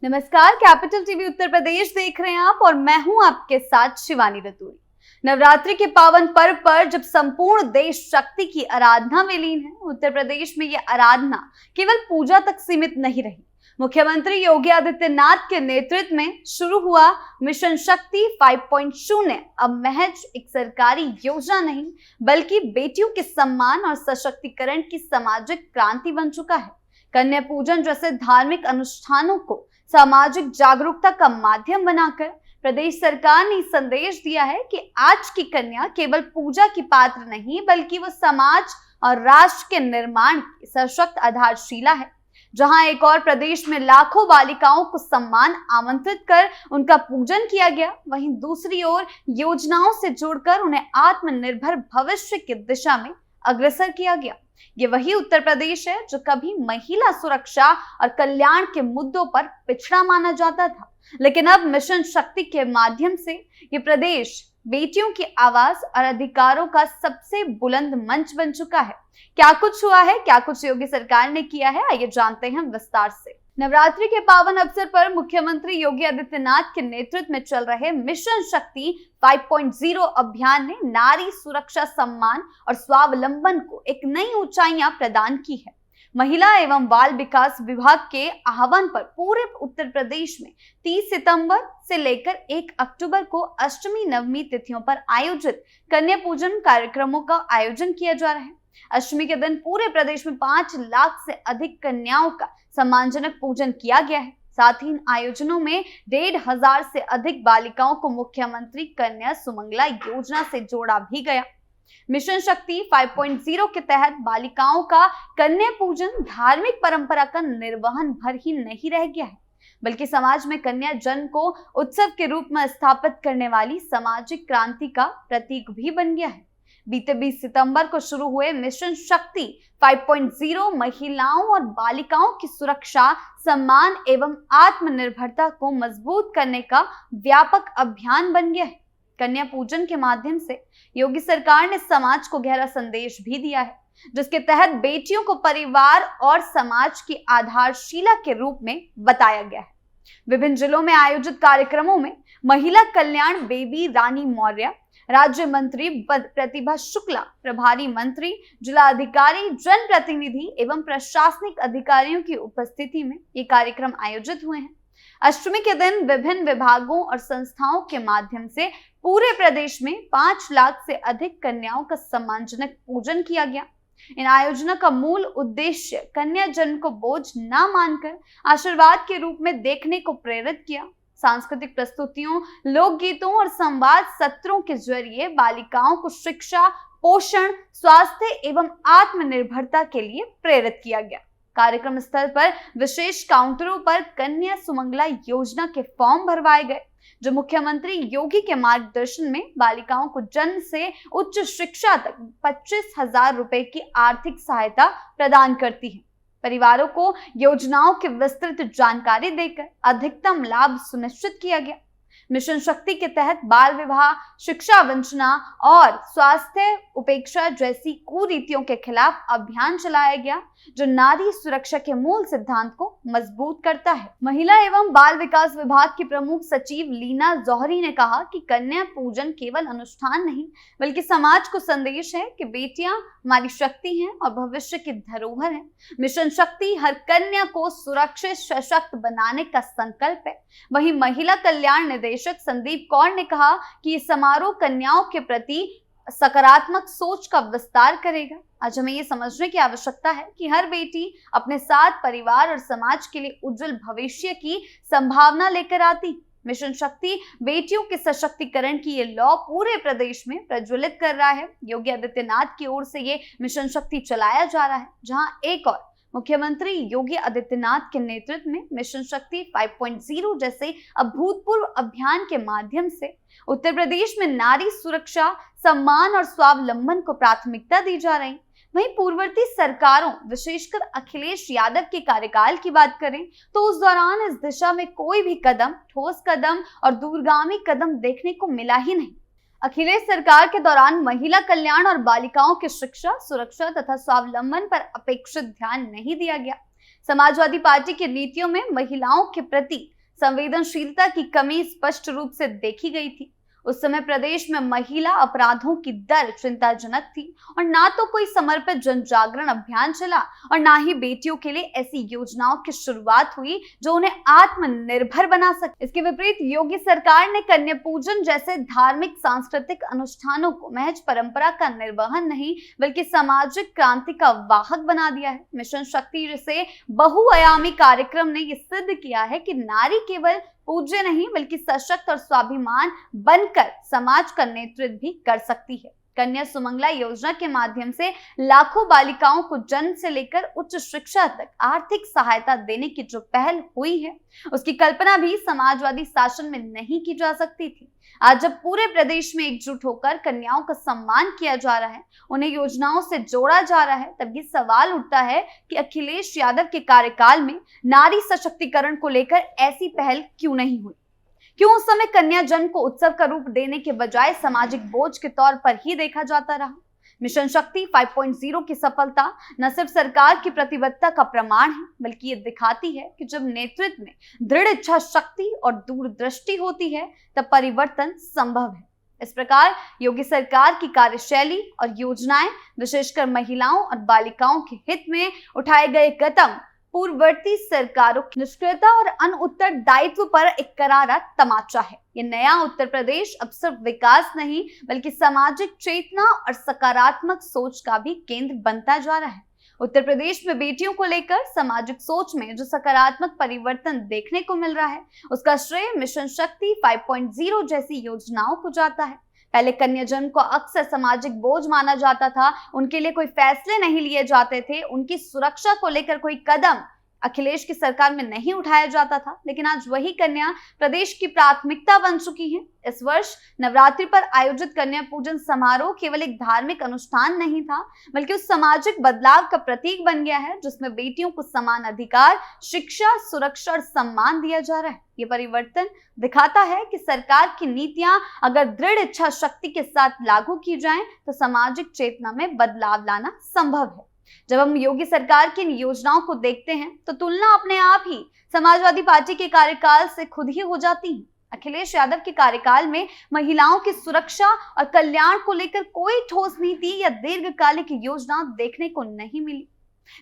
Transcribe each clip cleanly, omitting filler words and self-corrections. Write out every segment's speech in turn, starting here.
नमस्कार, capital TV Uttar Pradesh देख रहे हैं आप और मैं हूं आपके साथ शिवानी रतूड़ी। नवरात्रि के पावन पर्व पर जब संपूर्ण देश शक्ति की आराधना में लीन है, उत्तर प्रदेश में यह आराधना केवल पूजा तक सीमित नहीं रही। मुख्यमंत्री योगी आदित्यनाथ के नेतृत्व में शुरू हुआ मिशन शक्ति 5.0 अब महज एक सरकारी योजना नहीं बल्कि बेटियों के सम्मान और सशक्तिकरण की सामाजिक क्रांति बन चुका है। कन्या पूजन जैसे धार्मिक अनुष्ठानों को सामाजिक जागरूकता का माध्यम बनाकर प्रदेश सरकार ने संदेश दिया है कि आज की कन्या केवल पूजा की पात्र नहीं बल्कि वो समाज और राष्ट्र के निर्माण की सशक्त आधारशिला है। जहां एक और प्रदेश में लाखों बालिकाओं को सम्मान आमंत्रित कर उनका पूजन किया गया, वहीं दूसरी ओर योजनाओं से जोड़कर उन्हें आत्मनिर्भर भविष्य की दिशा में अग्रसर किया गया। ये वही उत्तर प्रदेश है जो कभी महिला सुरक्षा और कल्याण के मुद्दों पर पिछड़ा माना जाता था, लेकिन अब मिशन शक्ति के माध्यम से ये प्रदेश बेटियों की आवाज और अधिकारों का सबसे बुलंद मंच बन चुका है। क्या कुछ हुआ है, क्या कुछ योगी सरकार ने किया है, आइए जानते हैं विस्तार से। नवरात्रि के पावन अवसर पर मुख्यमंत्री योगी आदित्यनाथ के नेतृत्व में चल रहे मिशन शक्ति 5.0 अभियान ने नारी सुरक्षा, सम्मान और स्वावलंबन को एक नई ऊंचाइयां प्रदान की है। महिला एवं बाल विकास विभाग के आह्वान पर पूरे उत्तर प्रदेश में 30 सितंबर से लेकर 1 अक्टूबर को अष्टमी नवमी तिथियों पर आयोजित कन्या पूजन कार्यक्रमों का आयोजन किया जा रहा है। अष्टमी के दिन पूरे प्रदेश में 5 लाख से अधिक कन्याओं का सम्मानजनक पूजन किया गया है। साथ ही इन आयोजनों में 1,500 से अधिक बालिकाओं को मुख्यमंत्री कन्या सुमंगला योजना से जोड़ा भी गया। मिशन शक्ति 5.0 के तहत बालिकाओं का कन्या पूजन धार्मिक परंपरा का निर्वहन भर ही नहीं रह गया है, बल्कि समाज में कन्या जन्म को उत्सव के रूप में स्थापित करने वाली सामाजिक क्रांति का प्रतीक भी बन गया है। बीते 20 सितंबर को शुरू हुए मिशन शक्ति 5.0 महिलाओं और बालिकाओं की सुरक्षा, सम्मान एवं आत्मनिर्भरता को मजबूत करने का व्यापक अभियान बन गया है। कन्या पूजन के माध्यम से योगी सरकार ने समाज को गहरा संदेश भी दिया है, जिसके तहत बेटियों को परिवार और समाज की आधारशिला के रूप में बताया गया है। विभिन्न जिलों में आयोजित कार्यक्रमों में महिला कल्याण बेबी रानी मौर्य, राज्य मंत्री प्रतिभा शुक्ला, प्रभारी मंत्री, जिला अधिकारी, जनप्रतिनिधि एवं प्रशासनिक अधिकारियों की उपस्थिति में ये कार्यक्रम आयोजित हुए हैं। अष्टमी के दिन विभिन्न विभागों और संस्थाओं के माध्यम से पूरे प्रदेश में 5 लाख से अधिक कन्याओं का सम्मानजनक पूजन किया गया। इन आयोजनों का मूल उद्देश्य कन्या जन्म को बोझ न मानकर आशीर्वाद के रूप में देखने को प्रेरित किया। सांस्कृतिक प्रस्तुतियों, लोकगीतों और संवाद सत्रों के जरिए बालिकाओं को शिक्षा, पोषण, स्वास्थ्य एवं आत्मनिर्भरता के लिए प्रेरित किया गया। कार्यक्रम स्थल पर विशेष काउंटरों पर कन्या सुमंगला योजना के फॉर्म भरवाए गए, जो मुख्यमंत्री योगी के मार्गदर्शन में बालिकाओं को जन्म से उच्च शिक्षा तक 25,000 रुपए की आर्थिक सहायता प्रदान करती है। परिवारों को योजनाओं की विस्तृत जानकारी देकर अधिकतम लाभ सुनिश्चित किया गया। मिशन शक्ति के तहत बाल विवाह, शिक्षा वंचना और स्वास्थ्य उपेक्षा जैसी कुरीतियों के खिलाफ अभियान चलाया गया, जो नारी सुरक्षा के मूल सिद्धांत को मजबूत करता है। महिला एवं बाल विकास विभाग की प्रमुख सचिव लीना जौहरी ने कहा कि कन्या पूजन केवल अनुष्ठान नहीं बल्कि समाज को संदेश है कि बेटियां हमारी शक्ति हैं और भविष्य की धरोहर है। मिशन शक्ति हर कन्या को सुरक्षित, सशक्त बनाने का संकल्प है। वहीं महिला कल्याण निदेशक संदीप कौर ने कहा कि ये समारोह कन्याओं के प्रति सकारात्मक सोच का विस्तार करेगा। आज हमें ये समझने की आवश्यकता है कि हर बेटी अपने साथ परिवार और समाज के लिए उज्जवल भविष्य की संभावना लेकर आती। मिशन शक्ति बेटियों के सशक्तिकरण की ये लौ पूरे प्रदेश में प्रज्वलित कर रहा है। योगी आदित्यनाथ की ओर से ये मिशन शक्ति चलाया जा रहा है, जहां एक और मुख्यमंत्री योगी आदित्यनाथ के नेतृत्व में मिशन शक्ति 5.0 जैसे अभूतपूर्व अभियान के माध्यम से उत्तर प्रदेश में नारी सुरक्षा, सम्मान और स्वावलंबन को प्राथमिकता दी जा रही। वहीं पूर्ववर्ती सरकारों, विशेषकर अखिलेश यादव के कार्यकाल की बात करें तो उस दौरान इस दिशा में कोई भी कदम, ठोस कदम और दूरगामी कदम देखने को मिला ही नहीं। अखिलेश सरकार के दौरान महिला कल्याण और बालिकाओं की शिक्षा, सुरक्षा तथा स्वावलंबन पर अपेक्षित ध्यान नहीं दिया गया। समाजवादी पार्टी की नीतियों में महिलाओं के प्रति संवेदनशीलता की कमी स्पष्ट रूप से देखी गई थी। उस समय प्रदेश में महिला अपराधों की दर चिंताजनक थी और ना तो कोई समर्पित जन जागरण अभियान चला और ना ही बेटियों के लिए ऐसी योजनाओं की शुरुआत हुई जो उन्हें आत्मनिर्भर बना सके। इसके विपरीत योगी सरकार ने कन्या पूजन जैसे धार्मिक सांस्कृतिक अनुष्ठानों को महज परंपरा का निर्वहन नहीं बल्कि सामाजिक क्रांति का वाहक बना दिया है। मिशन शक्ति जैसे बहुआयामी कार्यक्रम ने यह सिद्ध किया है कि नारी केवल पूज्य नहीं बल्कि सशक्त और स्वाभिमान बनकर समाज का नेतृत्व भी कर सकती है। कन्या सुमंगला योजना के माध्यम से लाखों बालिकाओं को जन्म से लेकर उच्च शिक्षा तक आर्थिक सहायता देने की जो पहल हुई है उसकी कल्पना भी समाजवादी शासन में नहीं की जा सकती थी। आज जब पूरे प्रदेश में एकजुट होकर कन्याओं का सम्मान किया जा रहा है, उन्हें योजनाओं से जोड़ा जा रहा है, तब ये सवाल उठता है कि अखिलेश यादव के कार्यकाल में नारी सशक्तिकरण को लेकर ऐसी पहल क्यों नहीं हुई? क्यों उस समय कन्या जन्म को उत्सव का रूप देने के बजाय सामाजिक बोझ के तौर पर ही देखा जाता रहा? मिशन शक्ति 5.0 की सफलता न सिर्फ सरकार की प्रतिबद्धता का प्रमाण है बल्कि ये दिखाती है कि जब नेतृत्व में दृढ़ इच्छा शक्ति और दूरदृष्टि होती है तब परिवर्तन संभव है। इस प्रकार योगी सरकार की कार्यशैली और योजनाएं विशेषकर महिलाओं और बालिकाओं के हित में उठाए गए कदम पूर्ववर्ती सरकारों की निष्क्रियता और अनुत्तरदायित्व पर एक करारा तमाचा है। ये नया उत्तर प्रदेश अब सिर्फ विकास नहीं बल्कि सामाजिक चेतना और सकारात्मक सोच का भी केंद्र बनता जा रहा है। उत्तर प्रदेश में बेटियों को लेकर सामाजिक सोच में जो सकारात्मक परिवर्तन देखने को मिल रहा है उसका श्रेय मिशन शक्ति 5.0 जैसी योजनाओं को जाता है। पहले कन्या जन्म को अक्सर सामाजिक बोझ माना जाता था, उनके लिए कोई फैसले नहीं लिए जाते थे, उनकी सुरक्षा को लेकर कोई कदम अखिलेश की सरकार में नहीं उठाया जाता था, लेकिन आज वही कन्या प्रदेश की प्राथमिकता बन चुकी है। इस वर्ष नवरात्रि पर आयोजित कन्या पूजन समारोह केवल एक धार्मिक अनुष्ठान नहीं था बल्कि उस सामाजिक बदलाव का प्रतीक बन गया है जिसमें बेटियों को समान अधिकार, शिक्षा, सुरक्षा और सम्मान दिया जा रहा है। ये परिवर्तन दिखाता है कि सरकार की नीतियां अगर दृढ़ इच्छा शक्ति के साथ लागू की जाएं तो सामाजिक चेतना में बदलाव लाना संभव है। जब हम योगी सरकार की इन योजनाओं को देखते हैं तो तुलना अपने आप ही समाजवादी पार्टी के कार्यकाल से खुद ही हो जाती है। अखिलेश यादव के कार्यकाल में महिलाओं की सुरक्षा और कल्याण को लेकर कोई ठोस नीति या दीर्घकालिक योजना देखने को नहीं मिली।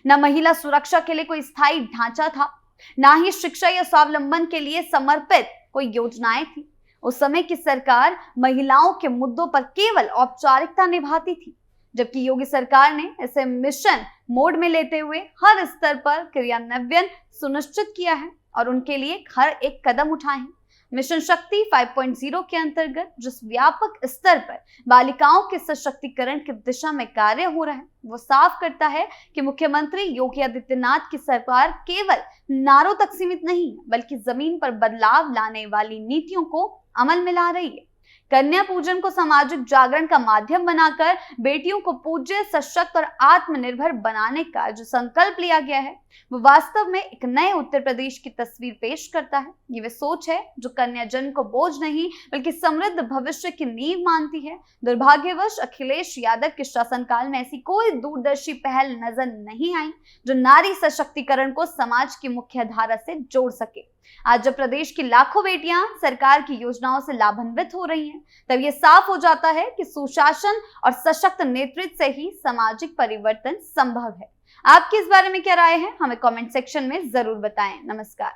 न महिला सुरक्षा के लिए कोई स्थायी ढांचा था, ना ही शिक्षा या स्वावलंबन के लिए समर्पित कोई योजनाएं थी। उस समय की सरकार महिलाओं के मुद्दों पर केवल औपचारिकता निभाती थी, जबकि योगी सरकार ने इसे मिशन मोड में लेते हुए हर स्तर पर क्रियान्वयन सुनिश्चित किया है और उनके लिए हर एक कदम उठाए हैं। मिशन शक्ति 5.0 के अंतर्गत जिस व्यापक स्तर पर बालिकाओं के सशक्तिकरण की दिशा में कार्य हो रहा है वो साफ करता है कि मुख्यमंत्री योगी आदित्यनाथ की सरकार केवल नारों तक सीमित नहीं बल्कि जमीन पर बदलाव लाने वाली नीतियों को अमल में ला रही है। कन्या पूजन को सामाजिक जागरण का माध्यम बनाकर बेटियों को पूज्य, सशक्त और आत्मनिर्भर बनाने का जो संकल्प लिया गया है वो वास्तव में एक नए उत्तर प्रदेश की तस्वीर पेश करता है। ये वे सोच है जो कन्या जन्म को बोझ नहीं बल्कि समृद्ध भविष्य की नींव मानती है। दुर्भाग्यवश अखिलेश यादव के शासनकाल में ऐसी कोई दूरदर्शी पहल नजर नहीं आई जो नारी सशक्तिकरण को समाज की मुख्य धारा से जोड़ सके। आज जब प्रदेश की लाखों बेटियां सरकार की योजनाओं से लाभान्वित हो रही हैं, तब ये साफ हो जाता है कि सुशासन और सशक्त नेतृत्व से ही सामाजिक परिवर्तन संभव है। आपकी इस बारे में क्या राय है? हमें कमेंट सेक्शन में जरूर बताएं। नमस्कार।